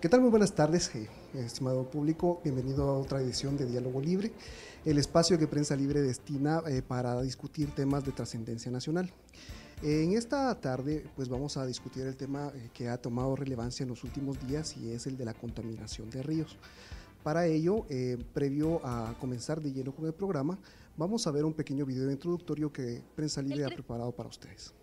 ¿Qué tal? Muy buenas tardes, estimado público. Bienvenido a otra edición de Diálogo Libre, el espacio que Prensa Libre destina para discutir temas de trascendencia nacional. En esta tarde pues vamos a discutir el tema que ha tomado relevancia en los últimos días y es el de la contaminación de ríos. Para ello, previo a comenzar de lleno con el programa, vamos a ver un pequeño video introductorio que Prensa Libre ha preparado para ustedes.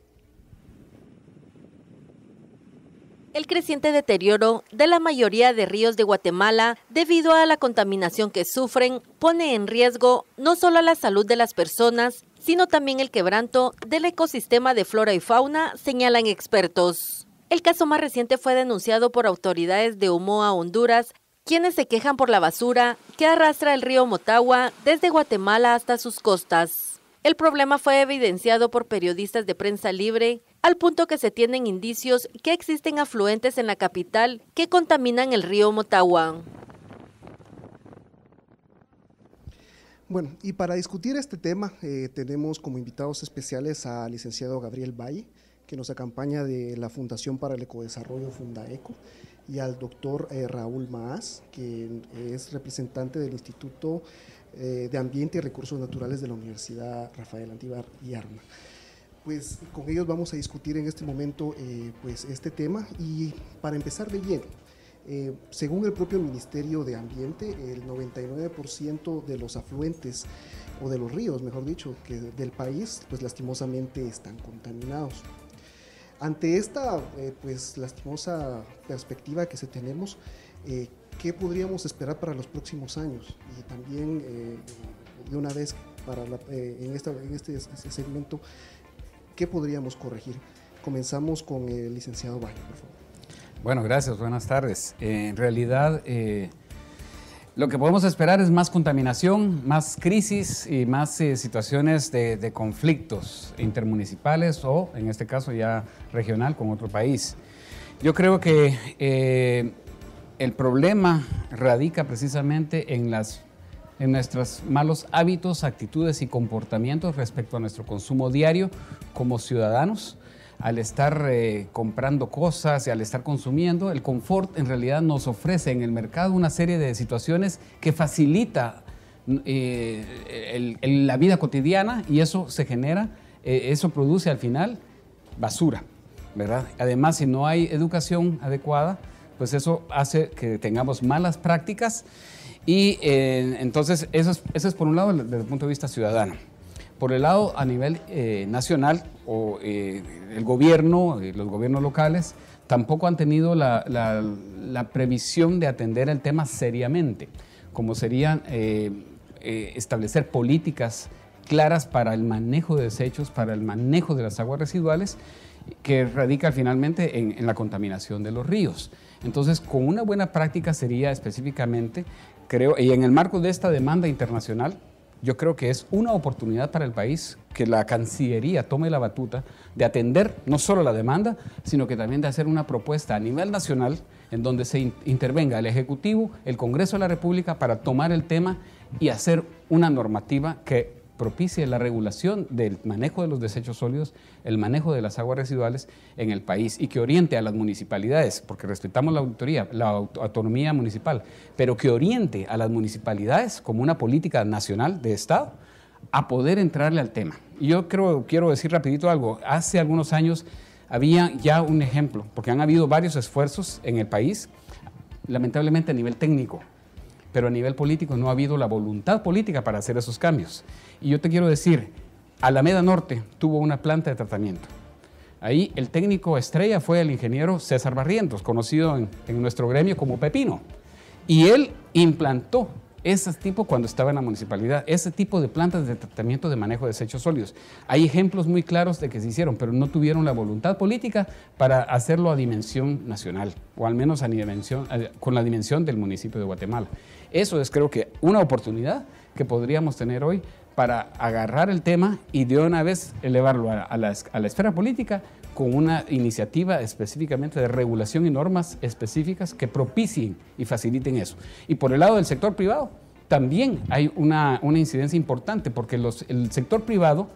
El creciente deterioro de la mayoría de ríos de Guatemala debido a la contaminación que sufren pone en riesgo no solo la salud de las personas, sino también el quebranto del ecosistema de flora y fauna, señalan expertos. El caso más reciente fue denunciado por autoridades de Omoa, Honduras, quienes se quejan por la basura que arrastra el río Motagua desde Guatemala hasta sus costas. El problema fue evidenciado por periodistas de Prensa Libre, al punto que se tienen indicios que existen afluentes en la capital que contaminan el río Motagua. Bueno, y para discutir este tema tenemos como invitados especiales al licenciado Gabriel Valle, que nos acompaña de la Fundación para el Ecodesarrollo Fundaeco, y al doctor Raúl Maas, que es representante del Instituto de Ambiente y Recursos Naturales de la Universidad Rafael Andívar y Arma. Pues con ellos vamos a discutir en este momento pues este tema, y para empezar de lleno, según el propio Ministerio de Ambiente, el 99% de los afluentes, o de los ríos, mejor dicho, del país, pues lastimosamente están contaminados. Ante esta pues lastimosa perspectiva que tenemos, ¿qué podríamos esperar para los próximos años? Y también, de una vez, en este segmento, ¿qué podríamos corregir? Comenzamos con el licenciado Valle, por favor. Bueno, gracias, buenas tardes. En realidad, lo que podemos esperar es más contaminación, más crisis y más situaciones de conflictos intermunicipales o, en este caso, ya regional con otro país. Yo creo que el problema radica precisamente en nuestros malos hábitos, actitudes y comportamientos respecto a nuestro consumo diario como ciudadanos. Al estar comprando cosas y al estar consumiendo, el confort en realidad nos ofrece en el mercado una serie de situaciones que facilita la vida cotidiana, y eso se genera, eso produce al final basura, ¿verdad? Además, si no hay educación adecuada, pues eso hace que tengamos malas prácticas, y entonces eso es por un lado desde el punto de vista ciudadano. Por el lado a nivel nacional, el gobierno, los gobiernos locales, tampoco han tenido la previsión de atender el tema seriamente, como serían establecer políticas claras para el manejo de desechos, para el manejo de las aguas residuales, que radica finalmente en la contaminación de los ríos. Entonces, con una buena práctica sería específicamente, creo, y en el marco de esta demanda internacional, yo creo que es una oportunidad para el país que la Cancillería tome la batuta de atender no solo la demanda, sino que también de hacer una propuesta a nivel nacional en donde se intervenga el Ejecutivo, el Congreso de la República, para tomar el tema y hacer una normativa que propicie la regulación del manejo de los desechos sólidos, el manejo de las aguas residuales en el país, y que oriente a las municipalidades, porque respetamos la autonomía municipal, pero que oriente a las municipalidades como una política nacional de Estado a poder entrarle al tema. Y yo quiero decir rapidito algo. Hace algunos años había ya un ejemplo, porque han habido varios esfuerzos en el país, lamentablemente a nivel técnico, pero a nivel político no ha habido la voluntad política para hacer esos cambios. Y yo te quiero decir, Alameda Norte tuvo una planta de tratamiento. Ahí el técnico estrella fue el ingeniero César Barrientos, conocido en nuestro gremio como Pepino. Y él implantó ese tipo, cuando estaba en la municipalidad, ese tipo de plantas de tratamiento de manejo de desechos sólidos. Hay ejemplos muy claros de que se hicieron, pero no tuvieron la voluntad política para hacerlo a dimensión nacional, o al menos con la dimensión del municipio de Guatemala. Eso es, creo que, una oportunidad que podríamos tener hoy para agarrar el tema y de una vez elevarlo a la esfera política con una iniciativa específicamente de regulación y normas específicas que propicien y faciliten eso. Y por el lado del sector privado, también hay una incidencia importante, porque el sector privado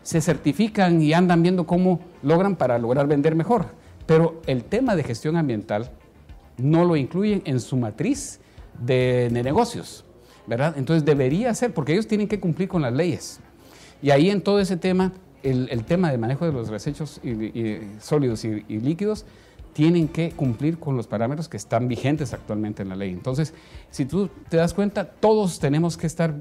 se certifican y andan viendo cómo logran para lograr vender mejor. Pero el tema de gestión ambiental no lo incluyen en su matriz de negocios, ¿verdad? Entonces debería ser, porque ellos tienen que cumplir con las leyes. Y ahí en todo ese tema, el tema de manejo de los desechos sólidos y líquidos, tienen que cumplir con los parámetros que están vigentes actualmente en la ley. Entonces, si tú te das cuenta, todos tenemos que estar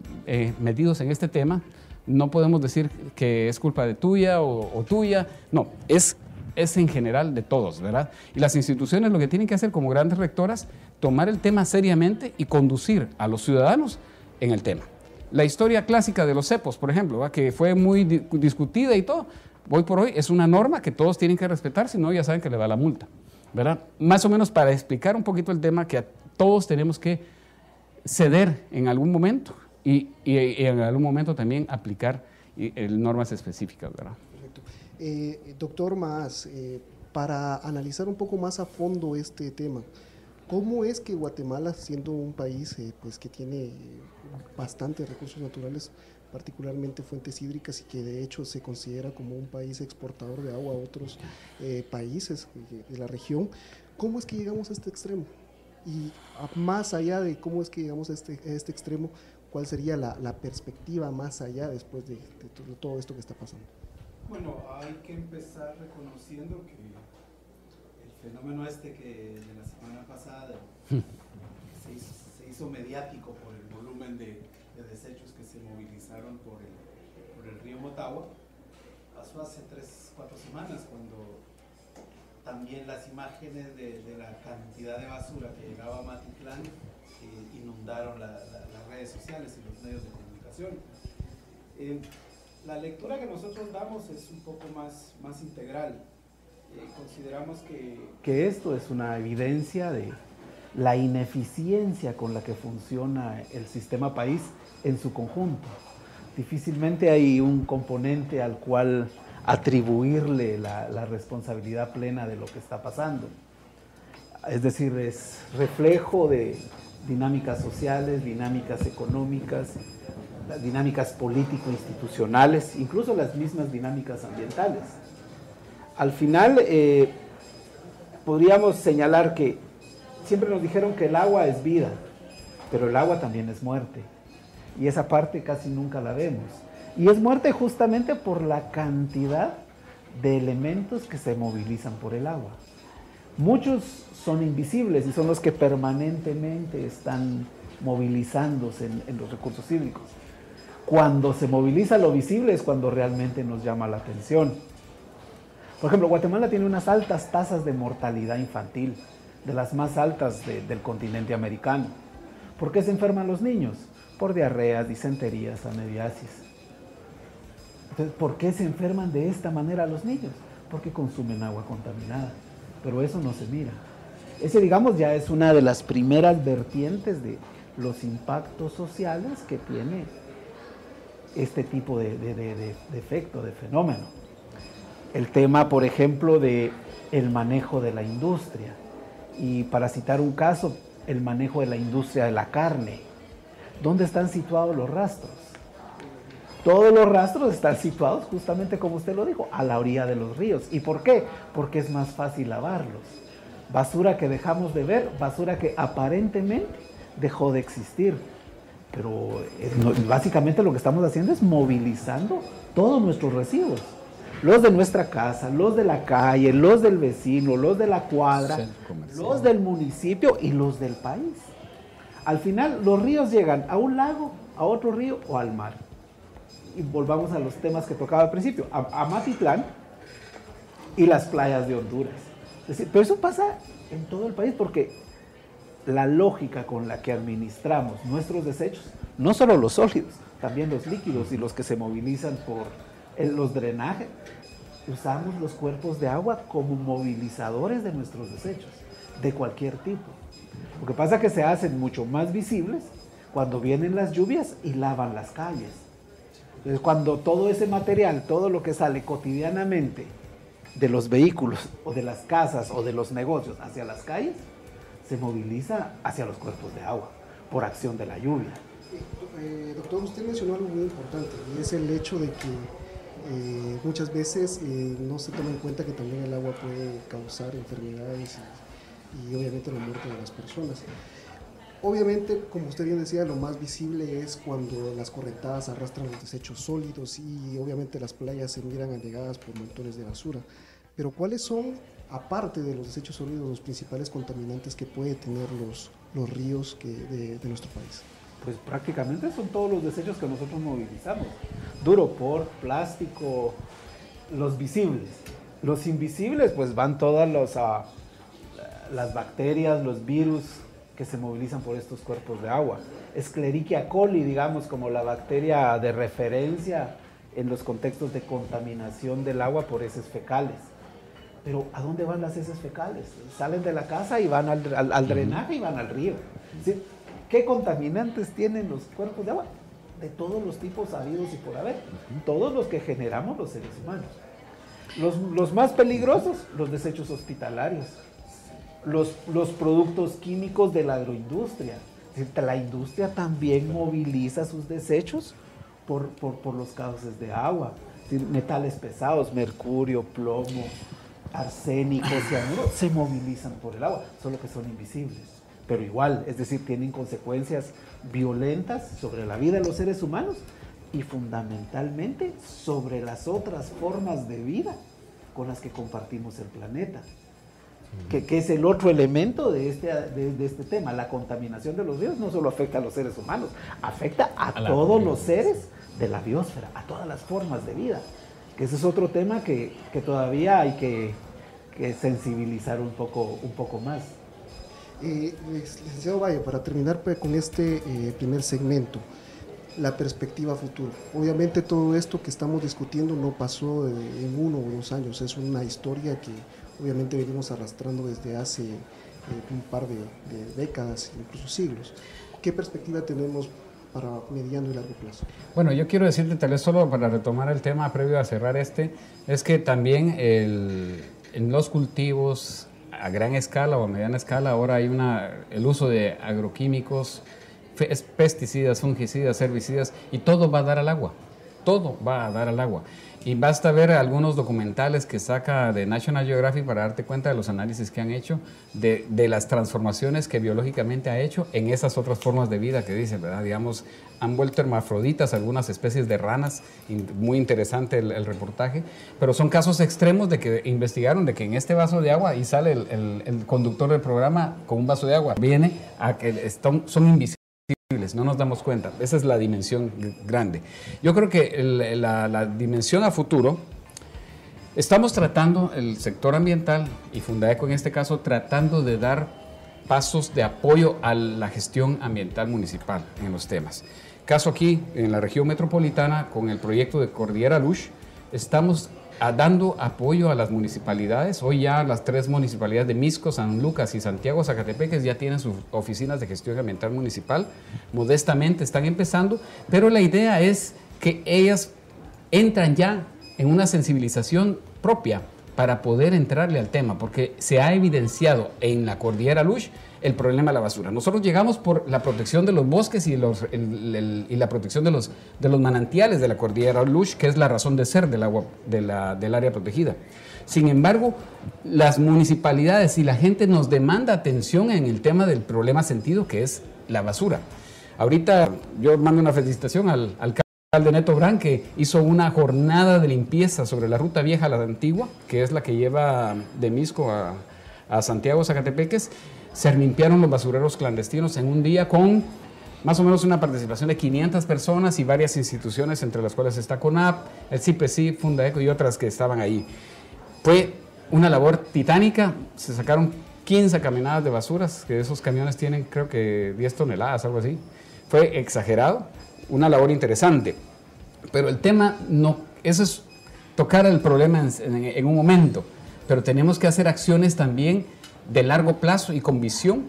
metidos en este tema. No podemos decir que es culpa de tuya o tuya. No, es en general de todos, ¿verdad? Y las instituciones lo que tienen que hacer como grandes rectoras, tomar el tema seriamente y conducir a los ciudadanos en el tema. La historia clásica de los cepos, por ejemplo, ¿verdad?, que fue muy discutida y todo, hoy por hoy es una norma que todos tienen que respetar, si no ya saben que le va la multa, ¿verdad? Más o menos para explicar un poquito el tema, que a todos tenemos que ceder en algún momento y en algún momento también aplicar normas específicas, ¿verdad? Perfecto. Doctor Maas, para analizar un poco más a fondo este tema, ¿cómo es que Guatemala, siendo un país pues que tiene bastantes recursos naturales, particularmente fuentes hídricas, y que de hecho se considera como un país exportador de agua a otros países de la región, ¿cómo es que llegamos a este extremo? Y más allá de cómo es que llegamos a este extremo, ¿cuál sería la perspectiva más allá después de todo esto que está pasando? Bueno, hay que empezar reconociendo que el fenómeno que de la semana pasada se hizo mediático por el volumen de desechos que se movilizaron por el río Motagua, pasó hace 3-4 semanas, cuando también las imágenes de la cantidad de basura que llegaba a Matitlán inundaron las redes sociales y los medios de comunicación. La lectura que nosotros damos es un poco más integral. Consideramos que esto es una evidencia de la ineficiencia con la que funciona el sistema país en su conjunto. Difícilmente hay un componente al cual atribuirle la responsabilidad plena de lo que está pasando. Es decir, es reflejo de dinámicas sociales, dinámicas económicas, las dinámicas político-institucionales, incluso las mismas dinámicas ambientales. Al final, podríamos señalar que siempre nos dijeron que el agua es vida, pero el agua también es muerte. Y esa parte casi nunca la vemos. Y es muerte justamente por la cantidad de elementos que se movilizan por el agua. Muchos son invisibles y son los que permanentemente están movilizándose en los recursos hídricos. Cuando se moviliza lo visible es cuando realmente nos llama la atención. Por ejemplo, Guatemala tiene unas altas tasas de mortalidad infantil, de las más altas del continente americano. ¿Por qué se enferman los niños? Por diarreas, disenterías, amebiasis. Entonces, ¿por qué se enferman de esta manera los niños? Porque consumen agua contaminada. Pero eso no se mira. Ese, digamos, ya es una de las primeras vertientes de los impactos sociales que tiene este tipo de efecto, de fenómeno. El tema, por ejemplo, del manejo de la industria. Y para citar un caso, el manejo de la industria de la carne. ¿Dónde están situados los rastros? Todos los rastros están situados justamente como usted lo dijo, a la orilla de los ríos. ¿Y por qué? Porque es más fácil lavarlos. Basura que dejamos de ver, basura que aparentemente dejó de existir. Pero básicamente lo que estamos haciendo es movilizando todos nuestros residuos. Los de nuestra casa, los de la calle, los del vecino, los de la cuadra, los del municipio y los del país. Al final, los ríos llegan a un lago, a otro río o al mar. Y volvamos a los temas que tocaba al principio, a Matitlán y las playas de Honduras. Es decir, pero eso pasa en todo el país porque la lógica con la que administramos nuestros desechos, no solo los sólidos, también los líquidos y los que se movilizan por los drenajes, usamos los cuerpos de agua como movilizadores de nuestros desechos, de cualquier tipo. Lo que pasa es que se hacen mucho más visibles cuando vienen las lluvias y lavan las calles. Entonces, cuando todo ese material, todo lo que sale cotidianamente de los vehículos o de las casas o de los negocios hacia las calles, se moviliza hacia los cuerpos de agua por acción de la lluvia. Doctor, usted mencionó algo muy importante y es el hecho de que muchas veces no se toma en cuenta que también el agua puede causar enfermedades y obviamente la muerte de las personas. Obviamente, como usted bien decía, lo más visible es cuando las correntadas arrastran los desechos sólidos y obviamente las playas se miran anegadas por montones de basura. Pero ¿cuáles son, aparte de los desechos sólidos, los principales contaminantes que puede tener los ríos de nuestro país? Pues prácticamente son todos los desechos que nosotros movilizamos. Duropor, plástico, los visibles. Los invisibles, pues van todas las bacterias, los virus que se movilizan por estos cuerpos de agua. Escherichia coli, digamos, como la bacteria de referencia en los contextos de contaminación del agua por heces fecales. Pero ¿a dónde van las heces fecales? Salen de la casa y van al drenaje y van al río. ¿Sí? ¿Qué contaminantes tienen los cuerpos de agua? De todos los tipos habidos y por haber. Todos los que generamos los seres humanos. Los más peligrosos, los desechos hospitalarios. Los productos químicos de la agroindustria. La industria también moviliza sus desechos por los cauces de agua. Metales pesados, mercurio, plomo, arsénico, cianuro, se movilizan por el agua, solo que son invisibles. Pero igual, es decir, tienen consecuencias violentas sobre la vida de los seres humanos y fundamentalmente sobre las otras formas de vida con las que compartimos el planeta. Que es el otro elemento de este tema. La contaminación de los ríos no solo afecta a los seres humanos, afecta a todos los seres de la biosfera, a todas las formas de vida. Que ese es otro tema que todavía hay que sensibilizar un poco más. Licenciado Valle, para terminar con este primer segmento, la perspectiva futura. Obviamente todo esto que estamos discutiendo no pasó en 1 o 2 años, es una historia que obviamente venimos arrastrando desde hace un par de décadas, incluso siglos. ¿Qué perspectiva tenemos para mediano y largo plazo? Bueno, yo quiero decirte, tal vez solo para retomar el tema previo a cerrar es que también en los cultivos a gran escala o a mediana escala ahora hay el uso de agroquímicos, pesticidas, fungicidas, herbicidas, y todo va a dar al agua. Todo va a dar al agua. Y basta ver algunos documentales que saca de National Geographic para darte cuenta de los análisis que han hecho, de las transformaciones que biológicamente ha hecho en esas otras formas de vida que dice, ¿verdad? Digamos, han vuelto hermafroditas algunas especies de ranas, muy interesante el reportaje, pero son casos extremos de que investigaron de que en este vaso de agua, y sale el conductor del programa con un vaso de agua, viene a que son invisibles. No nos damos cuenta, esa es la dimensión grande. Yo creo que la dimensión a futuro, estamos tratando, el sector ambiental y Fundaeco en este caso, tratando de dar pasos de apoyo a la gestión ambiental municipal en los temas. Caso aquí, en la región metropolitana, con el proyecto de Cordillera Lush, estamos dando apoyo a las municipalidades. Hoy ya las 3 municipalidades de Mixco, San Lucas y Santiago Zacatepeques ya tienen sus oficinas de gestión ambiental municipal. Modestamente están empezando, pero la idea es que ellas entran ya en una sensibilización propia para poder entrarle al tema, porque se ha evidenciado en la Cordillera Lush el problema de la basura. Nosotros llegamos por la protección de los bosques y la protección de los manantiales de la Cordillera Lush, que es la razón de ser del agua del área protegida. Sin embargo, las municipalidades y la gente nos demanda atención en el tema del problema sentido, que es la basura. Ahorita yo mando una felicitación al alcalde Neto Brand, que hizo una jornada de limpieza sobre la ruta vieja a la antigua, que es la que lleva de Mixco a Santiago Zacatepeques. Se limpiaron los basureros clandestinos en un día con más o menos una participación de 500 personas y varias instituciones, entre las cuales está CONAP, el CIPESI, Fundaeco y otras que estaban ahí. Fue una labor titánica, se sacaron 15 camionadas de basuras, que esos camiones tienen creo que 10 toneladas, algo así. Fue exagerado, una labor interesante, pero el tema no, eso es tocar el problema en un momento, pero tenemos que hacer acciones también de largo plazo y con visión,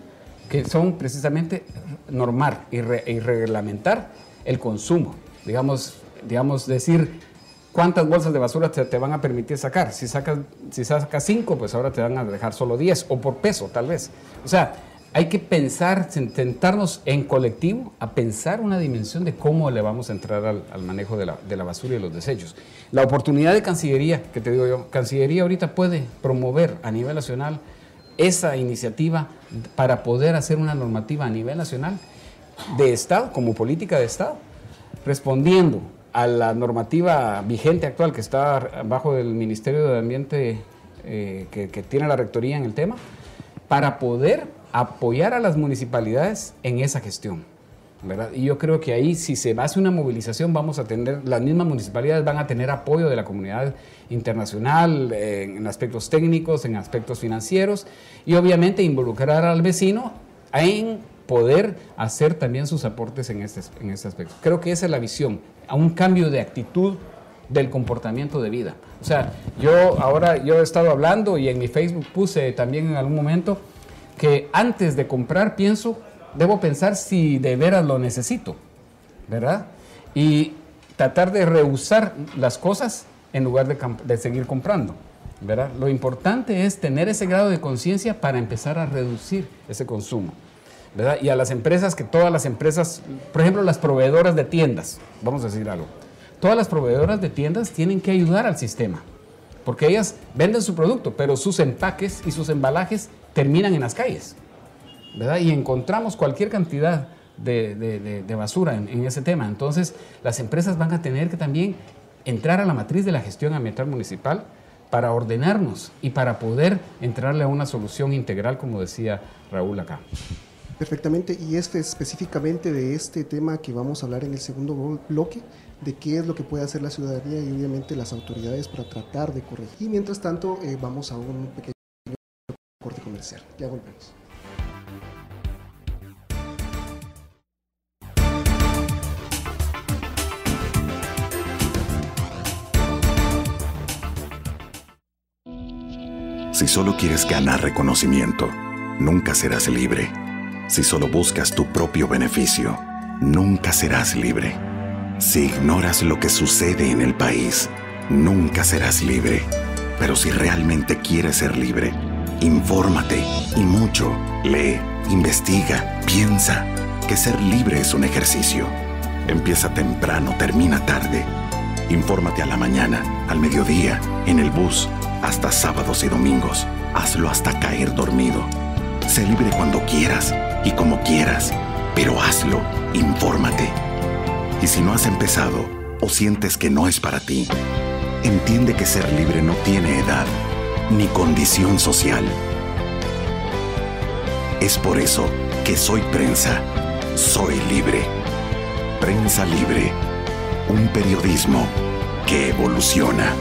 que son precisamente normar y reglamentar el consumo. Digamos decir cuántas bolsas de basura te van a permitir sacar. Si sacas 5, pues ahora te van a dejar solo 10, o por peso tal vez. O sea, hay que pensar, sentarnos en colectivo a pensar una dimensión de cómo le vamos a entrar al manejo de la basura y los desechos. La oportunidad de Cancillería, que te digo yo, Cancillería ahorita puede promover a nivel nacional esa iniciativa para poder hacer una normativa a nivel nacional de Estado, como política de Estado, respondiendo a la normativa vigente actual que está bajo el Ministerio de Ambiente que tiene la rectoría en el tema, para poder apoyar a las municipalidades en esa gestión, ¿verdad? Y yo creo que ahí, si se hace una movilización, vamos a tener, las mismas municipalidades van a tener apoyo de la comunidad internacional en aspectos técnicos, en aspectos financieros, y obviamente involucrar al vecino en poder hacer también sus aportes en este aspecto. Creo que esa es la visión, a un cambio de actitud del comportamiento de vida. O sea, yo he estado hablando y en mi Facebook puse también en algún momento que antes de comprar debo pensar si de veras lo necesito, ¿verdad? Y tratar de rehusar las cosas en lugar de seguir comprando, ¿verdad? Lo importante es tener ese grado de conciencia para empezar a reducir ese consumo, ¿verdad? Y a las empresas, que todas las empresas, por ejemplo, las proveedoras de tiendas, vamos a decir algo, todas las proveedoras de tiendas tienen que ayudar al sistema, porque ellas venden su producto, pero sus empaques y sus embalajes terminan en las calles, ¿verdad? Y encontramos cualquier cantidad de basura en ese tema. Entonces, las empresas van a tener que también entrar a la matriz de la gestión ambiental municipal para ordenarnos y para poder entrarle a una solución integral, como decía Raúl acá. Perfectamente, y específicamente de este tema que vamos a hablar en el segundo bloque, de qué es lo que puede hacer la ciudadanía y obviamente las autoridades para tratar de corregir. Y mientras tanto, vamos a un pequeño corte comercial. Ya volvemos. Si solo quieres ganar reconocimiento, nunca serás libre. Si solo buscas tu propio beneficio, nunca serás libre. Si ignoras lo que sucede en el país, nunca serás libre. Pero si realmente quieres ser libre, infórmate y mucho. Lee, investiga, piensa, que ser libre es un ejercicio. Empieza temprano, termina tarde. Infórmate a la mañana, al mediodía, en el bus, hasta sábados y domingos. Hazlo hasta caer dormido. Sé libre cuando quieras y como quieras, pero hazlo, infórmate. Y si no has empezado o sientes que no es para ti, entiende que ser libre no tiene edad ni condición social. Es por eso que Soy Prensa, soy libre. Prensa Libre, un periodismo que evoluciona.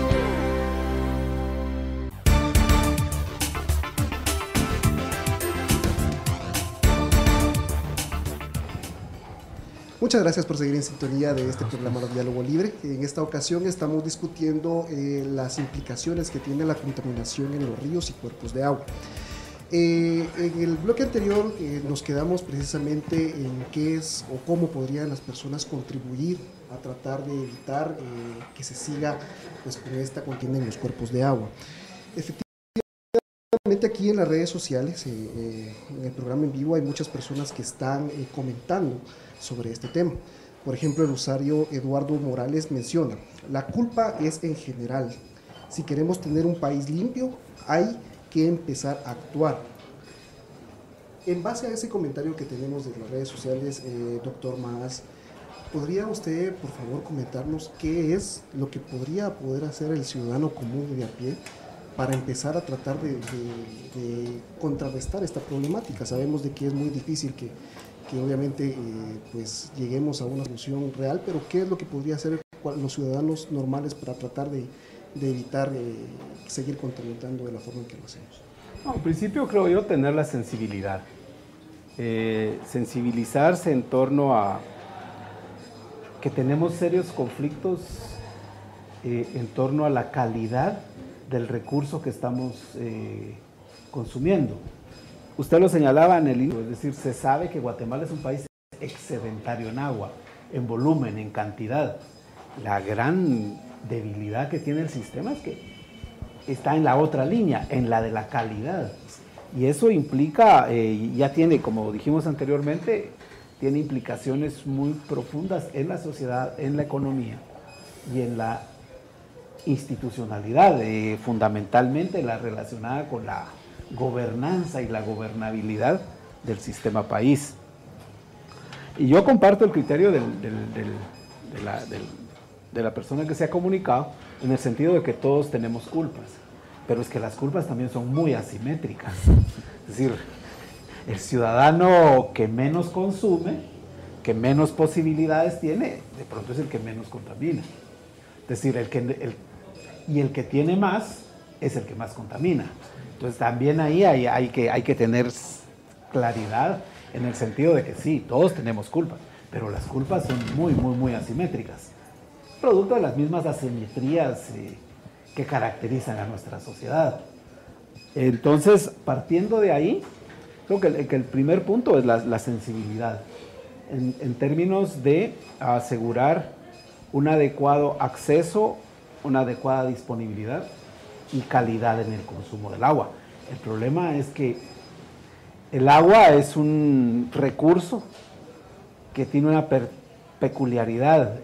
Muchas gracias por seguir en sintonía de este programa de Diálogo Libre. En esta ocasión estamos discutiendo las implicaciones que tiene la contaminación en los ríos y cuerpos de agua. En el bloque anterior nos quedamos precisamente en qué es o cómo podrían las personas contribuir a tratar de evitar que se siga pues, con esta contienda en los cuerpos de agua. Efectivamente, aquí en las redes sociales, en el programa en vivo, hay muchas personas que están comentando sobre este tema. Por ejemplo, el usuario Eduardo Morales menciona: la culpa es en general. Si queremos tener un país limpio, hay que empezar a actuar. En base a ese comentario que tenemos de las redes sociales, doctor Maas, ¿podría usted, por favor, comentarnos qué es lo que podría poder hacer el ciudadano común de a pie para empezar a tratar de contrarrestar esta problemática? Sabemos de que es muy difícil que obviamente pues lleguemos a una solución real, pero ¿qué es lo que podría hacer los ciudadanos normales para tratar de evitar seguir contaminando de la forma en que lo hacemos? No, en principio creo yo tener la sensibilidad, sensibilizarse en torno a que tenemos serios conflictos en torno a la calidad del recurso que estamos consumiendo. Usted lo señalaba en el inicio, es decir, se sabe que Guatemala es un país excedentario en agua, en volumen, en cantidad. La gran debilidad que tiene el sistema es que está en la otra línea, en la de la calidad. Y eso implica, ya tiene, como dijimos anteriormente, tiene implicaciones muy profundas en la sociedad, en la economía y en la institucionalidad, fundamentalmente la relacionada con gobernanza y la gobernabilidad del sistema país. Y yo comparto el criterio de la persona que se ha comunicado, en el sentido de que todos tenemos culpas, pero es que las culpas también son muy asimétricas. Es decir, el ciudadano que menos consume, que menos posibilidades tiene, de pronto es el que menos contamina. Es decir, el que tiene más es el que más contamina. Entonces también ahí hay que tener claridad en el sentido de que sí, todos tenemos culpas, pero las culpas son muy asimétricas, producto de las mismas asimetrías que caracterizan a nuestra sociedad. Entonces, partiendo de ahí, creo que el primer punto es la sensibilidad, en términos de asegurar un adecuado acceso, una adecuada disponibilidad y calidad en el consumo del agua. El problema es que el agua es un recurso que tiene una peculiaridad,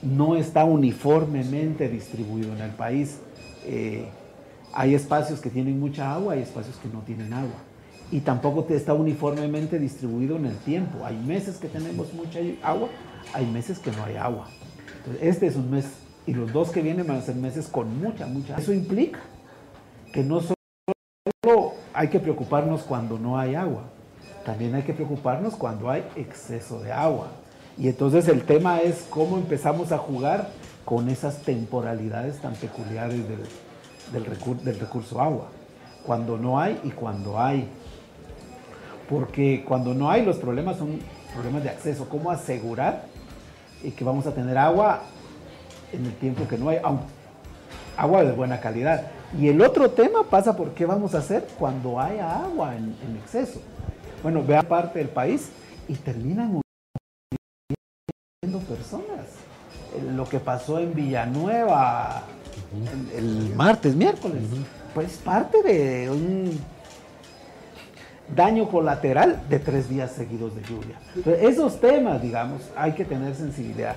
no está uniformemente distribuido en el país. Hay espacios que tienen mucha agua, hay espacios que no tienen agua. Y tampoco está uniformemente distribuido en el tiempo. Hay meses que tenemos mucha agua, hay meses que no hay agua. Entonces, este es un mes, y los dos que vienen van a ser meses con mucha agua. Eso implica que no solo hay que preocuparnos cuando no hay agua, también hay que preocuparnos cuando hay exceso de agua. Y entonces el tema es cómo empezamos a jugar con esas temporalidades tan peculiares del recurso agua. Cuando no hay y cuando hay. Porque cuando no hay, los problemas son problemas de acceso. ¿Cómo asegurar que vamos a tener agua en el tiempo que no hay? Agua de buena calidad. Y el otro tema pasa por qué vamos a hacer cuando haya agua en exceso. Bueno, vean parte del país y terminan muriendo personas. Lo que pasó en Villanueva el miércoles, pues parte de un daño colateral de 3 días seguidos de lluvia. Entonces, esos temas, digamos, hay que tener sensibilidad.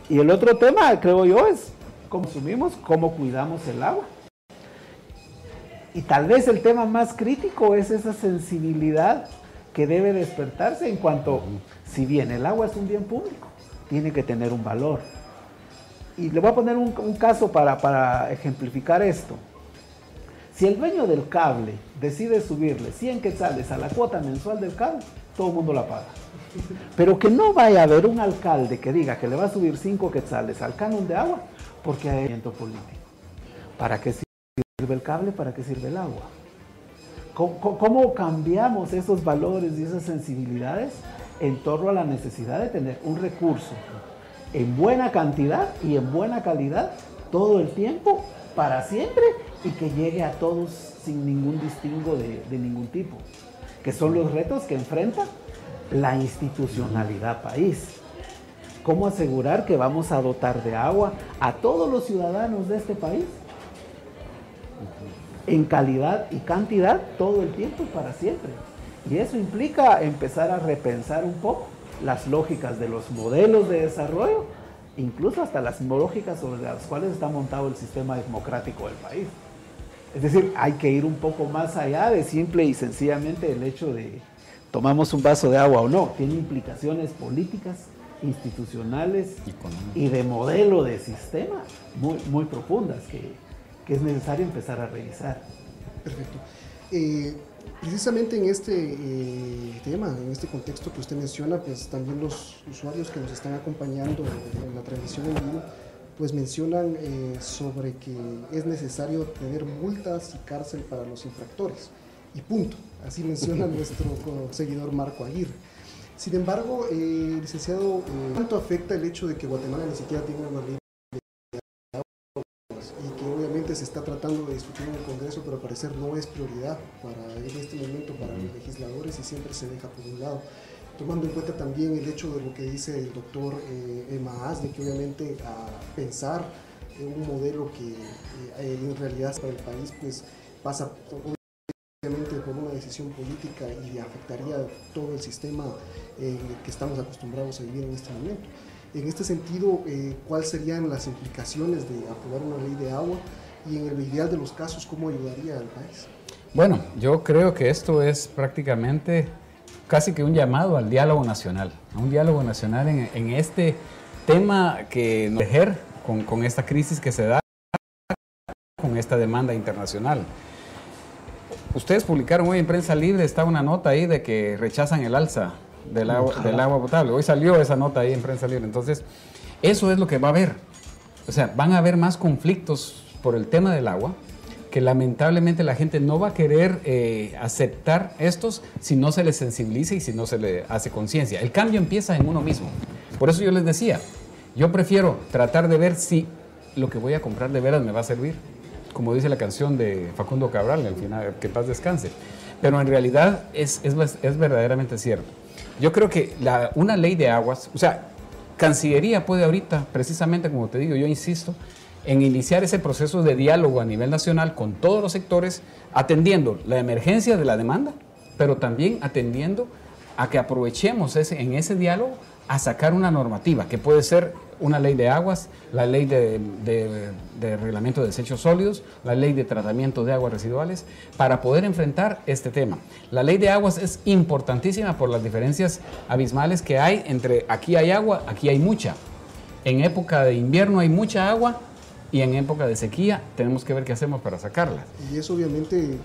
Y el otro tema, creo yo, es cómo consumimos, cómo cuidamos el agua. Y tal vez el tema más crítico es esa sensibilidad que debe despertarse en cuanto, si bien el agua es un bien público, tiene que tener un valor. Y le voy a poner un caso para ejemplificar esto. Si el dueño del cable decide subirle 100 quetzales a la cuota mensual del cable, todo el mundo la paga. Pero que no vaya a haber un alcalde que diga que le va a subir 5 quetzales al canon de agua porque hay movimiento político. ¿Para qué sirve el cable? ¿Para qué sirve el agua? ¿Cómo cambiamos esos valores y esas sensibilidades en torno a la necesidad de tener un recurso en buena cantidad y en buena calidad todo el tiempo, para siempre, y que llegue a todos sin ningún distingo de ningún tipo? Que son los retos que enfrenta la institucionalidad país. ¿Cómo asegurar que vamos a dotar de agua a todos los ciudadanos de este país? En calidad y cantidad todo el tiempo y para siempre. Y eso implica empezar a repensar un poco las lógicas de los modelos de desarrollo, incluso hasta las lógicas sobre las cuales está montado el sistema democrático del país. Es decir, hay que ir un poco más allá de simple y sencillamente el hecho de tomamos un vaso de agua o no. Tiene implicaciones políticas, institucionales y de modelo de sistema muy profundas que es necesario empezar a revisar. Perfecto. Precisamente en este tema, en este contexto que usted menciona, pues también los usuarios que nos están acompañando en la transmisión en vivo, pues mencionan sobre que es necesario tener multas y cárcel para los infractores. Y punto. Así menciona nuestro seguidor Marco Aguirre. Sin embargo, licenciado, ¿cuánto afecta el hecho de que Guatemala ni siquiera tenga una ley de aguas y que obviamente se está tratando de discutir en el Congreso, pero al parecer no es prioridad en este momento para los legisladores y siempre se deja por un lado? Tomando en cuenta también el hecho de lo que dice el doctor Maas, de que obviamente a pensar en un modelo que en realidad para el país pues pasa obviamente por una decisión política y afectaría todo el sistema que estamos acostumbrados a vivir en este momento. En este sentido, ¿cuáles serían las implicaciones de aprobar una ley de agua y en el ideal de los casos cómo ayudaría al país? Bueno, yo creo que esto es prácticamente casi que un llamado al diálogo nacional, a un diálogo nacional en este tema que nos dejer con esta crisis que se da, con esta demanda internacional. Ustedes publicaron hoy en Prensa Libre, está una nota ahí de que rechazan el alza del agua potable. Hoy salió esa nota ahí en Prensa Libre. Entonces, eso es lo que va a haber. O sea, van a haber más conflictos por el tema del agua, que lamentablemente la gente no va a querer aceptar estos si no se les sensibiliza y si no se le hace conciencia. El cambio empieza en uno mismo. Por eso yo les decía, yo prefiero tratar de ver si lo que voy a comprar de veras me va a servir. Como dice la canción de Facundo Cabral, al final, que paz descanse. Pero en realidad es verdaderamente cierto. Yo creo que una ley de aguas, o sea, Cancillería puede ahorita, precisamente como te digo, yo insisto, en iniciar ese proceso de diálogo a nivel nacional con todos los sectores, atendiendo la emergencia de la demanda, pero también atendiendo a que aprovechemos en ese diálogo a sacar una normativa, que puede ser una ley de aguas, la ley de reglamento de desechos sólidos, la ley de tratamiento de aguas residuales, para poder enfrentar este tema. La ley de aguas es importantísima por las diferencias abismales que hay entre aquí hay agua, aquí hay mucha. En época de invierno hay mucha agua y en época de sequía tenemos que ver qué hacemos para sacarla. Y eso obviamente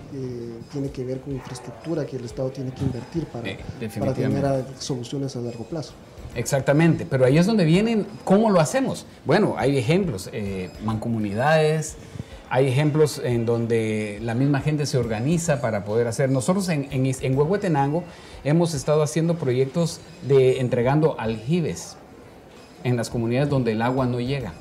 tiene que ver con infraestructura que el Estado tiene que invertir para tener soluciones a largo plazo. Exactamente, pero ahí es donde vienen, ¿cómo lo hacemos? Bueno, hay ejemplos, mancomunidades, hay ejemplos en donde la misma gente se organiza para poder hacer. Nosotros en Huehuetenango hemos estado haciendo proyectos de entregando aljibes en las comunidades donde el agua no llega.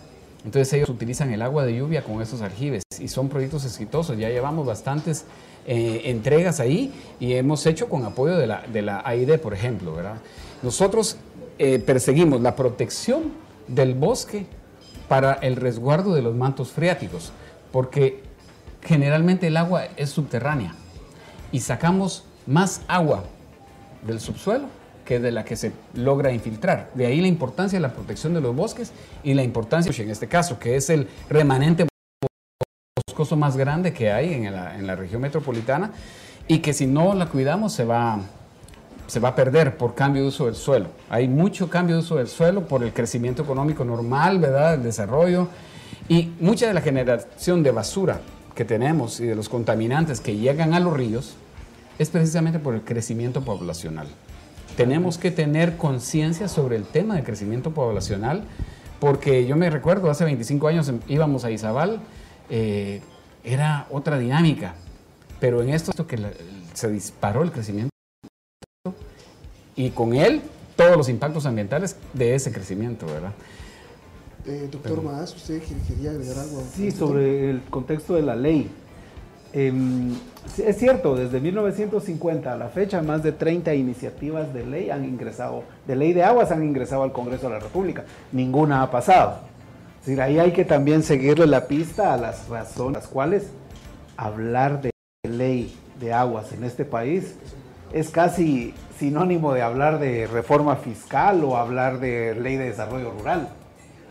Entonces ellos utilizan el agua de lluvia con esos aljibes y son proyectos exitosos. Ya llevamos bastantes entregas ahí y hemos hecho con apoyo de la AID, por ejemplo, ¿verdad? Nosotros perseguimos la protección del bosque para el resguardo de los mantos freáticos, porque generalmente el agua es subterránea y sacamos más agua del subsuelo que de la que se logra infiltrar. De ahí la importancia de la protección de los bosques y la importancia, en este caso, que es el remanente boscoso más grande que hay en la región metropolitana y que si no la cuidamos se va a perder por cambio de uso del suelo. Hay mucho cambio de uso del suelo por el crecimiento económico normal, ¿verdad? El desarrollo y mucha de la generación de basura que tenemos y de los contaminantes que llegan a los ríos es precisamente por el crecimiento poblacional. Tenemos que tener conciencia sobre el tema del crecimiento poblacional porque yo me recuerdo hace 25 años íbamos a Izabal, era otra dinámica, pero en esto que se disparó el crecimiento y con él todos los impactos ambientales de ese crecimiento, ¿verdad? Doctor Maaz, ¿usted quería agregar algo? Sí, sobre el contexto de la ley. Es cierto, desde 1950 a la fecha, más de 30 iniciativas de ley de ley de aguas han ingresado al Congreso de la República. Ninguna ha pasado. Es decir, ahí hay que también seguirle la pista a las razones, las cuales hablar de ley de aguas en este país es casi sinónimo de hablar de reforma fiscal o hablar de ley de desarrollo rural.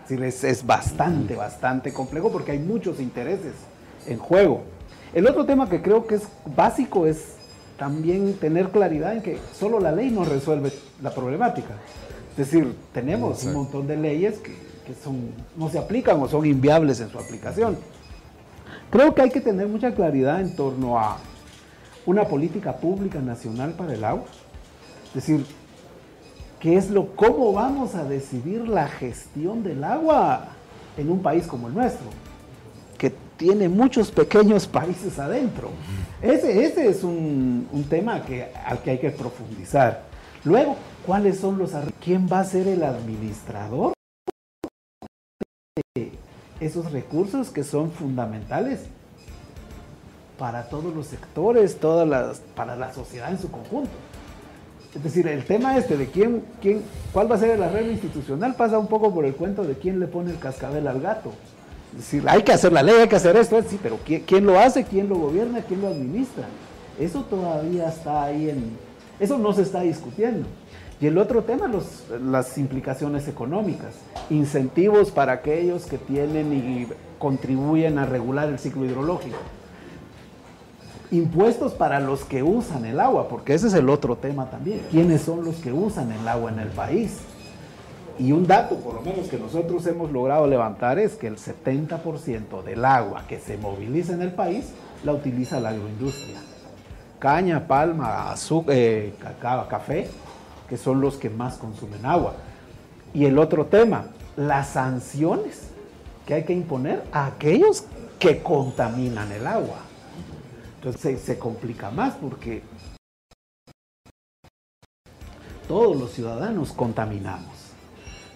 Es decir, es bastante complejo porque hay muchos intereses en juego. El otro tema que creo que es básico es también tener claridad en que solo la ley no resuelve la problemática. Es decir, tenemos un montón de leyes que no se aplican o son inviables en su aplicación. Creo que hay que tener mucha claridad en torno a una política pública nacional para el agua. Es decir, cómo vamos a decidir la gestión del agua en un país como el nuestro, que tiene muchos pequeños países adentro. Ese es un tema al que hay que profundizar. Luego, ¿cuáles son quién va a ser el administrador de esos recursos que son fundamentales para todos los sectores, para la sociedad en su conjunto? Es decir, el tema de cuál va a ser el arreglo institucional pasa un poco por el cuento de quién le pone el cascabel al gato. Es decir, hay que hacer la ley, hay que hacer esto, sí, pero ¿quién lo hace? ¿Quién lo gobierna? ¿Quién lo administra? Eso todavía está ahí eso no se está discutiendo. Y el otro tema, las implicaciones económicas, incentivos para aquellos que tienen y contribuyen a regular el ciclo hidrológico. Impuestos para los que usan el agua, porque ese es el otro tema también. ¿Quiénes son los que usan el agua en el país? Y un dato, por lo menos, que nosotros hemos logrado levantar es que el 70% del agua que se moviliza en el país la utiliza la agroindustria. Caña, palma, azúcar, cacao, café, que son los que más consumen agua. Y el otro tema, las sanciones que hay que imponer a aquellos que contaminan el agua. Entonces se complica más porque todos los ciudadanos contaminamos.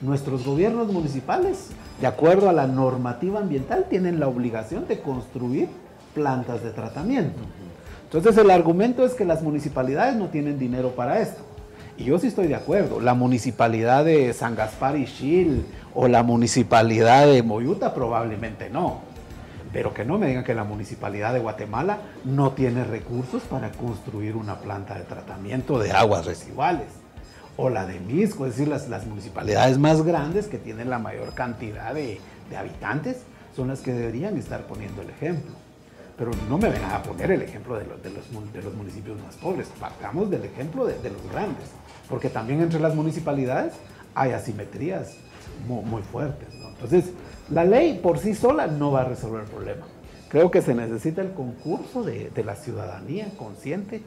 Nuestros gobiernos municipales, de acuerdo a la normativa ambiental, tienen la obligación de construir plantas de tratamiento. Entonces el argumento es que las municipalidades no tienen dinero para esto. Y yo sí estoy de acuerdo. La municipalidad de San Gaspar y Xil o la municipalidad de Moyuta probablemente no. Pero que no me digan que la municipalidad de Guatemala no tiene recursos para construir una planta de tratamiento de aguas residuales. O la de Misco, es decir, las municipalidades más grandes que tienen la mayor cantidad de habitantes son las que deberían estar poniendo el ejemplo. Pero no me vengan a poner el ejemplo de los municipios más pobres, partamos del ejemplo de los grandes, porque también entre las municipalidades hay asimetrías muy fuertes, ¿no? Entonces, la ley por sí sola no va a resolver el problema. Creo que se necesita el concurso de la ciudadanía consciente,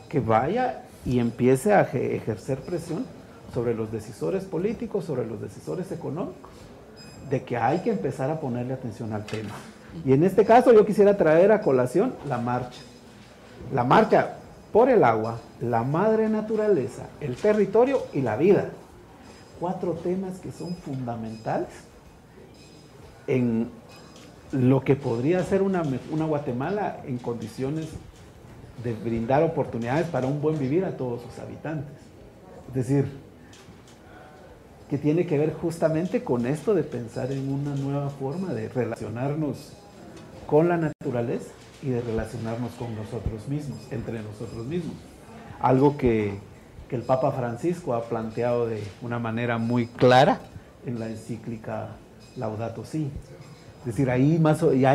que vaya y empiece a ejercer presión sobre los decisores políticos, sobre los decisores económicos, de que hay que empezar a ponerle atención al tema. Y en este caso yo quisiera traer a colación la marcha. La marcha por el agua, la madre naturaleza, el territorio y la vida. 4 temas que son fundamentales en lo que podría ser una Guatemala en condiciones de brindar oportunidades para un buen vivir a todos sus habitantes. Es decir, que tiene que ver justamente con esto de pensar en una nueva forma de relacionarnos con la naturaleza y de relacionarnos con nosotros mismos, entre nosotros mismos. Algo que el Papa Francisco ha planteado de una manera muy clara en la encíclica Laudato Si. Es decir, ahí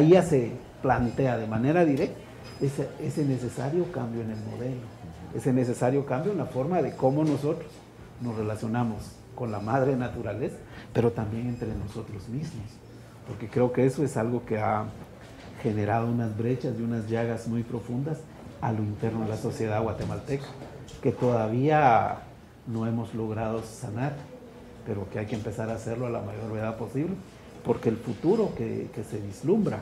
ya se plantea de manera directa ese necesario cambio en el modelo, ese necesario cambio en la forma de cómo nosotros nos relacionamos con la madre naturaleza, pero también entre nosotros mismos, porque creo que eso es algo que ha generado unas brechas y unas llagas muy profundas a lo interno de la sociedad guatemalteca, que todavía no hemos logrado sanar, pero que hay que empezar a hacerlo a la mayor brevedad posible, porque el futuro que se vislumbra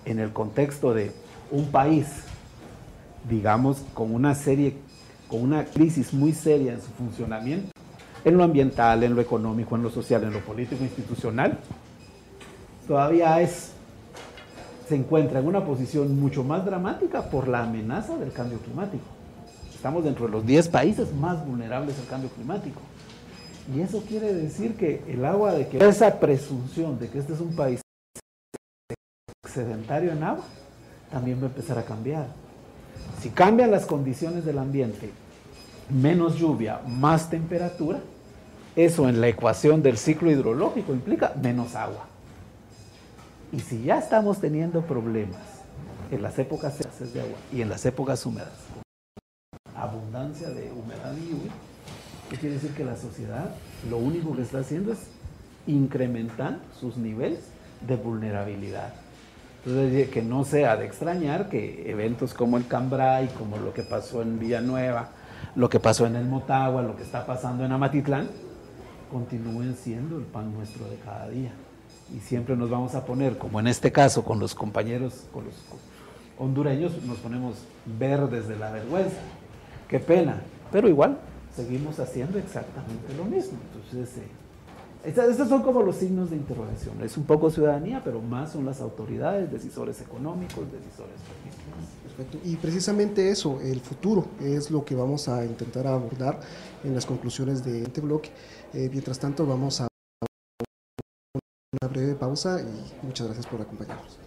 en el contexto de un país, digamos, con una crisis muy seria en su funcionamiento, en lo ambiental, en lo económico, en lo social, en lo político, institucional, todavía se encuentra en una posición mucho más dramática por la amenaza del cambio climático. Estamos dentro de los 10 países más vulnerables al cambio climático. Y eso quiere decir que el agua, de que esa presunción de que este es un país excedentario en agua, también va a empezar a cambiar. Si cambian las condiciones del ambiente, menos lluvia, más temperatura, eso en la ecuación del ciclo hidrológico implica menos agua. Y si ya estamos teniendo problemas en las épocas secas de agua y en las épocas húmedas, abundancia de humedad y lluvia, ¿qué quiere decir? Que la sociedad lo único que está haciendo es incrementar sus niveles de vulnerabilidad. Entonces, que no sea de extrañar que eventos como el Cambray, como lo que pasó en Villanueva, lo que pasó en el Motagua, lo que está pasando en Amatitlán, continúen siendo el pan nuestro de cada día. Y siempre nos vamos a poner, como en este caso con los compañeros, con los hondureños, nos ponemos verdes de la vergüenza. Qué pena, pero igual seguimos haciendo exactamente lo mismo. Entonces, estos son como los signos de interrogación. Es un poco ciudadanía, pero más son las autoridades, decisores económicos, decisores políticos. Perfecto. Y precisamente eso, el futuro, es lo que vamos a intentar abordar en las conclusiones de este bloque. Mientras tanto, vamos a una breve pausa y muchas gracias por acompañarnos.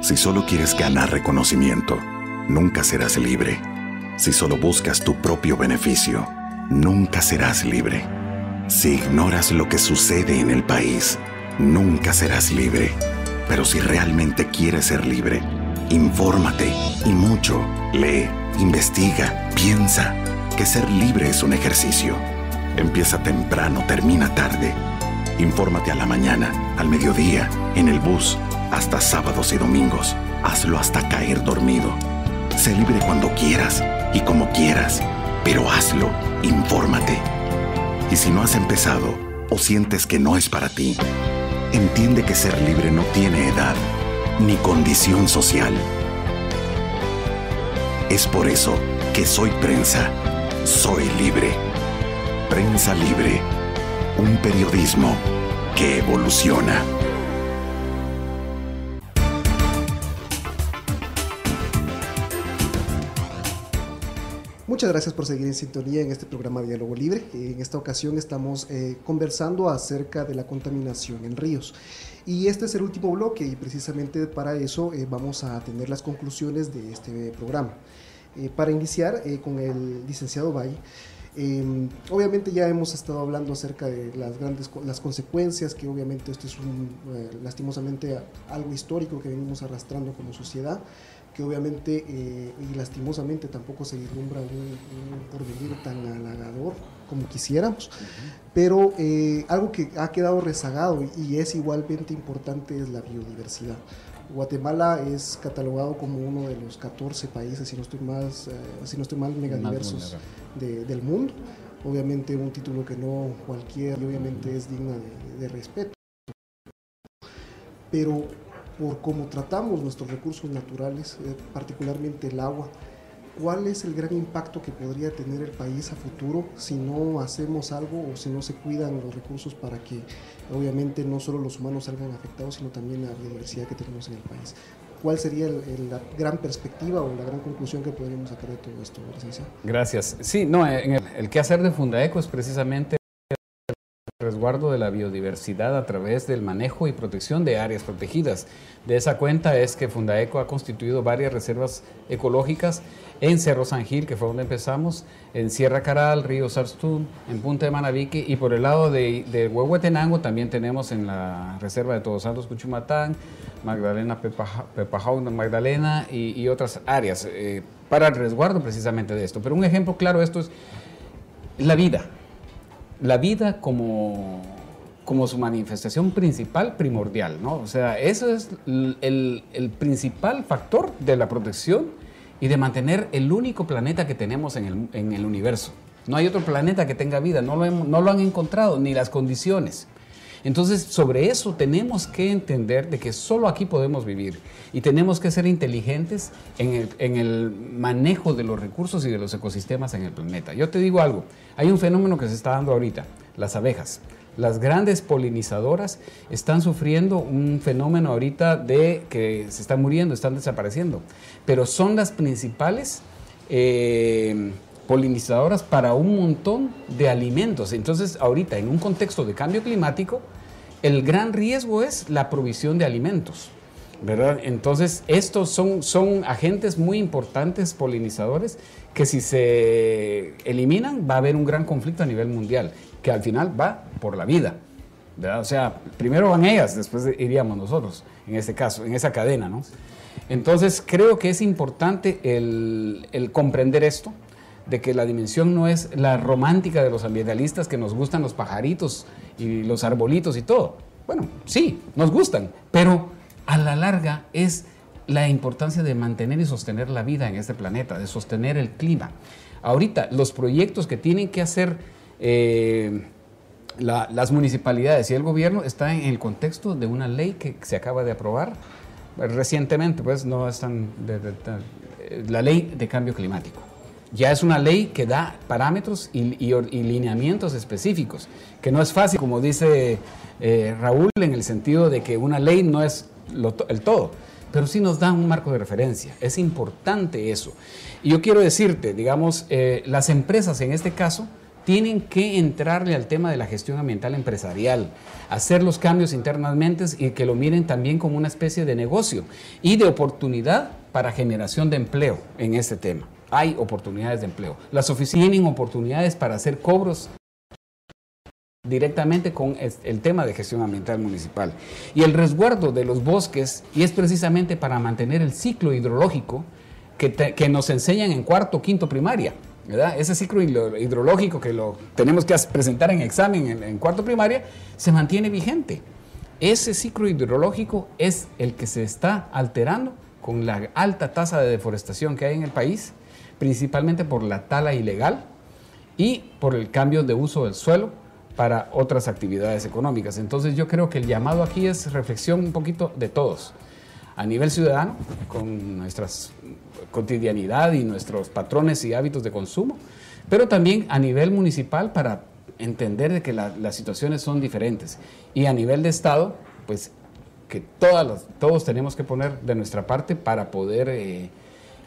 Si solo quieres ganar reconocimiento, nunca serás libre. Si solo buscas tu propio beneficio, nunca serás libre. Si ignoras lo que sucede en el país, nunca serás libre. Pero si realmente quieres ser libre, infórmate y mucho. Lee, investiga, piensa. Que ser libre es un ejercicio. Empieza temprano, termina tarde. Infórmate a la mañana, al mediodía, en el bus, hasta sábados y domingos. Hazlo hasta caer dormido. Sé libre cuando quieras y como quieras, pero hazlo, infórmate. Y si no has empezado o sientes que no es para ti, entiende que ser libre no tiene edad ni condición social. Es por eso que Soy Prensa, soy libre. Prensa Libre, un periodismo que evoluciona. Muchas gracias por seguir en sintonía en este programa Diálogo Libre. En esta ocasión estamos conversando acerca de la contaminación en ríos. Y este es el último bloque y precisamente para eso vamos a tener las conclusiones de este programa. Para iniciar con el licenciado Valle, obviamente ya hemos estado hablando acerca de las consecuencias, que obviamente esto es lastimosamente algo histórico que venimos arrastrando como sociedad, que obviamente y lastimosamente tampoco se vislumbra un porvenir tan halagador como quisiéramos, pero algo que ha quedado rezagado y es igualmente importante es la biodiversidad. Guatemala es catalogado como uno de los 14 países, si no estoy mal, megadiversos del mundo. Obviamente un título que no cualquiera, y obviamente es digna de respeto. Pero por cómo tratamos nuestros recursos naturales, particularmente el agua, ¿cuál es el gran impacto que podría tener el país a futuro si no hacemos algo o si no se cuidan los recursos para que obviamente no solo los humanos salgan afectados, sino también la biodiversidad que tenemos en el país? ¿Cuál sería la gran perspectiva o la gran conclusión que podríamos sacar de todo esto, licenciado? Gracias. Sí, no, el quehacer de Fundaeco es precisamente el resguardo de la biodiversidad a través del manejo y protección de áreas protegidas. De esa cuenta es que Fundaeco ha constituido varias reservas ecológicas en Cerro San Gil, que fue donde empezamos, en Sierra Caral, Río Sarstún, en Punta de Manabique, y por el lado de Huehuetenango también tenemos en la reserva de Todos Santos, Cuchumatán, Magdalena, Pepajauna, Magdalena y otras áreas para el resguardo precisamente de esto. Pero un ejemplo claro de esto es la vida. La vida como su manifestación principal, primordial, ¿no? O sea, eso es el principal factor de la protección y de mantener el único planeta que tenemos en el universo. No hay otro planeta que tenga vida, no lo han encontrado, ni las condiciones. Entonces, sobre eso tenemos que entender de que solo aquí podemos vivir y tenemos que ser inteligentes en el manejo de los recursos y de los ecosistemas en el planeta. Yo te digo algo, hay un fenómeno que se está dando ahorita, las abejas. Las grandes polinizadoras están sufriendo un fenómeno ahorita de que se están muriendo, están desapareciendo, pero son las principales polinizadoras para un montón de alimentos. Entonces, ahorita, en un contexto de cambio climático, el gran riesgo es la provisión de alimentos, ¿verdad? Entonces, estos son agentes muy importantes polinizadores que si se eliminan va a haber un gran conflicto a nivel mundial, que al final va por la vida, ¿verdad? O sea, primero van ellas, después iríamos nosotros, en este caso, en esa cadena, ¿no? Entonces, creo que es importante el comprender esto, de que la dimensión no es la romántica de los ambientalistas que nos gustan los pajaritos y los arbolitos y todo. Bueno, sí, nos gustan, pero a la larga es la importancia de mantener y sostener la vida en este planeta, de sostener el clima. Ahorita, los proyectos que tienen que hacer las municipalidades y el gobierno están en el contexto de una ley que se acaba de aprobar recientemente, pues no están la ley de cambio climático. Ya es una ley que da parámetros y lineamientos específicos, que no es fácil, como dice Raúl, en el sentido de que una ley no es el todo, pero sí nos da un marco de referencia. Es importante eso. Y yo quiero decirte, digamos, las empresas en este caso tienen que entrarle al tema de la gestión ambiental empresarial, hacer los cambios internamente y que lo miren también como una especie de negocio y de oportunidad para generación de empleo en este tema. Hay oportunidades de empleo. Las oficinas tienen oportunidades para hacer cobros directamente con el tema de gestión ambiental municipal. Y el resguardo de los bosques, y es precisamente para mantener el ciclo hidrológico que nos enseñan en cuarto o quinto primaria, ¿verdad? Ese ciclo hidrológico que lo tenemos que presentar en examen en cuarto primaria, se mantiene vigente. Ese ciclo hidrológico es el que se está alterando con la alta tasa de deforestación que hay en el país, principalmente por la tala ilegal y por el cambio de uso del suelo para otras actividades económicas. Entonces yo creo que el llamado aquí es reflexión un poquito de todos, a nivel ciudadano, con nuestra cotidianidad y nuestros patrones y hábitos de consumo, pero también a nivel municipal para entender de que las situaciones son diferentes. Y a nivel de Estado, pues que todos tenemos que poner de nuestra parte para poder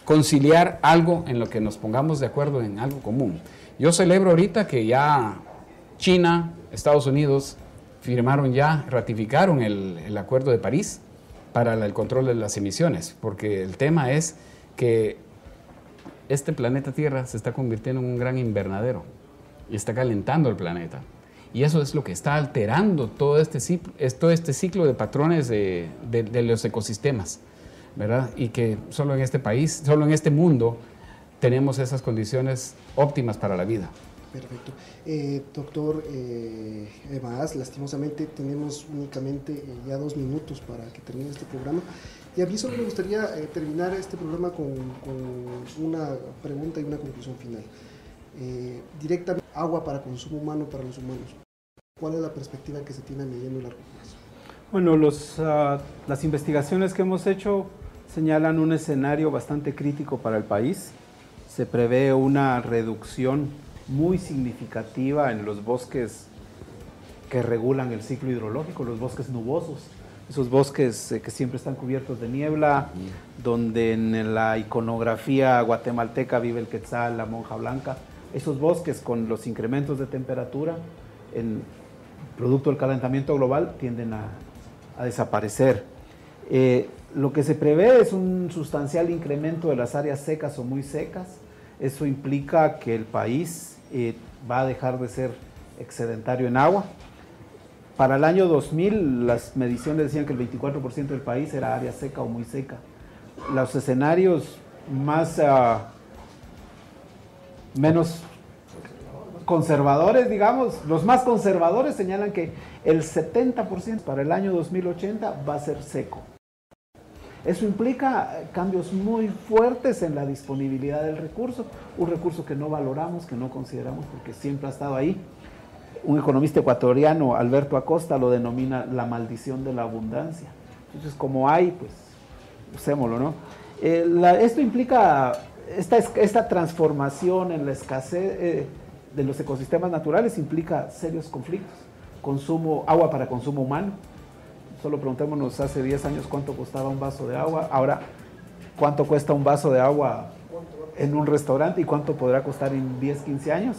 conciliar algo en lo que nos pongamos de acuerdo en algo común. Yo celebro ahorita que ya China, Estados Unidos ratificaron el Acuerdo de París para el control de las emisiones, porque el tema es que este planeta Tierra se está convirtiendo en un gran invernadero y está calentando el planeta. Y eso es lo que está alterando todo este ciclo de patrones de los ecosistemas, ¿verdad? Y que solo en este país, solo en este mundo, tenemos esas condiciones óptimas para la vida. Perfecto. Doctor Maas, lastimosamente tenemos únicamente ya 2 minutos para que termine este programa. Y a mí solo me gustaría terminar este programa con una pregunta y una conclusión final. Directamente, agua para consumo humano para los humanos. ¿Cuál es la perspectiva que se tiene a mediano y largo plazo? Bueno, las investigaciones que hemos hecho señalan un escenario bastante crítico para el país. Se prevé una reducción muy significativa en los bosques que regulan el ciclo hidrológico, los bosques nubosos, esos bosques que siempre están cubiertos de niebla, donde en la iconografía guatemalteca vive el quetzal, la monja blanca. Esos bosques con los incrementos de temperatura, producto del calentamiento global, tienden a desaparecer. Lo que se prevé es un sustancial incremento de las áreas secas o muy secas. Eso implica que el país va a dejar de ser excedentario en agua. Para el año 2000, las mediciones decían que el 24% del país era área seca o muy seca. Los escenarios menos conservadores, digamos, los más conservadores señalan que el 70% para el año 2080 va a ser seco. Eso implica cambios muy fuertes en la disponibilidad del recurso, un recurso que no valoramos, que no consideramos porque siempre ha estado ahí. Un economista ecuatoriano, Alberto Acosta, lo denomina la maldición de la abundancia. Entonces, como hay, pues, usémoslo, ¿no? Esto implica, esta transformación en la escasez de los ecosistemas naturales implica serios conflictos. Agua para consumo humano. Solo preguntémonos hace 10 años cuánto costaba un vaso de agua, ahora cuánto cuesta un vaso de agua en un restaurante y cuánto podrá costar en 10, 15 años.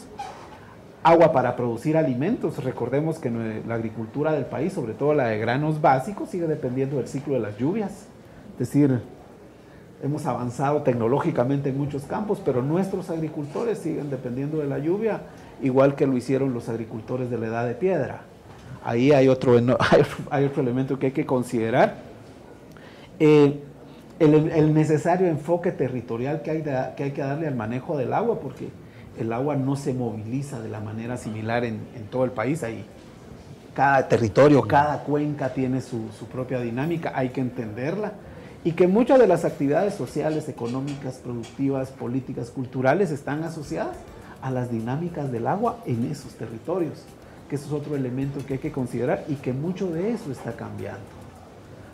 Agua para producir alimentos, recordemos que la agricultura del país, sobre todo la de granos básicos, sigue dependiendo del ciclo de las lluvias. Es decir, hemos avanzado tecnológicamente en muchos campos, pero nuestros agricultores siguen dependiendo de la lluvia, igual que lo hicieron los agricultores de la Edad de Piedra. Ahí hay otro elemento que hay que considerar. El necesario enfoque territorial que hay que darle al manejo del agua, porque el agua no se moviliza de la manera similar en todo el país. Cada territorio, cada cuenca tiene su propia dinámica, hay que entenderla. Y que muchas de las actividades sociales, económicas, productivas, políticas, culturales están asociadas a las dinámicas del agua en esos territorios. Que eso es otro elemento que hay que considerar y que mucho de eso está cambiando.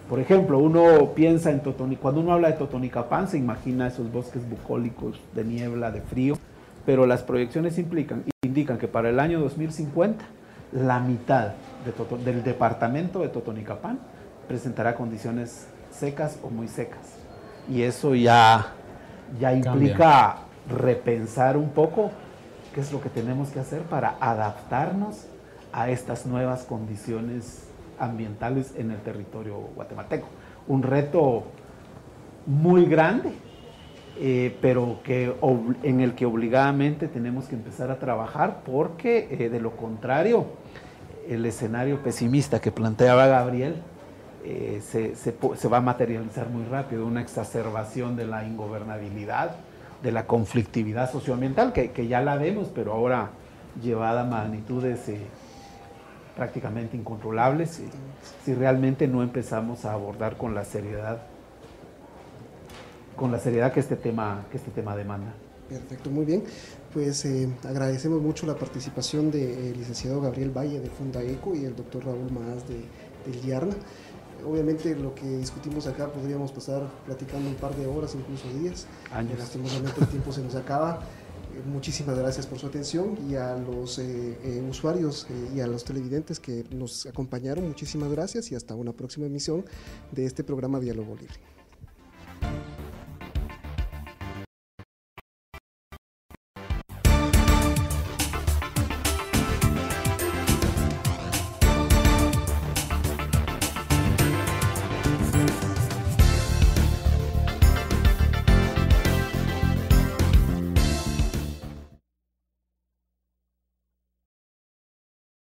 Por ejemplo, uno piensa en cuando uno habla de Totonicapán se imagina esos bosques bucólicos de niebla, de frío, pero las proyecciones indican que para el año 2050 la mitad del departamento de Totonicapán presentará condiciones secas o muy secas. Y eso ya implica repensar un poco qué es lo que tenemos que hacer para adaptarnos a estas nuevas condiciones ambientales en el territorio guatemalteco. Un reto muy grande, pero en el que obligadamente tenemos que empezar a trabajar porque de lo contrario el escenario pesimista que planteaba Gabriel se va a materializar muy rápido, una exacerbación de la ingobernabilidad, de la conflictividad socioambiental, que ya la vemos, pero ahora llevada a magnitudes prácticamente incontrolables, si realmente no empezamos a abordar con la seriedad que este tema demanda. Perfecto, muy bien. Pues agradecemos mucho la participación del licenciado Gabriel Valle de Fundaeco y el doctor Raúl Maaz del IARNA. Obviamente lo que discutimos acá podríamos pasar platicando un par de horas, incluso días. Lastimosamente el tiempo se nos acaba. Muchísimas gracias por su atención, y a los usuarios y a los televidentes que nos acompañaron, muchísimas gracias y hasta una próxima emisión de este programa Diálogo Libre.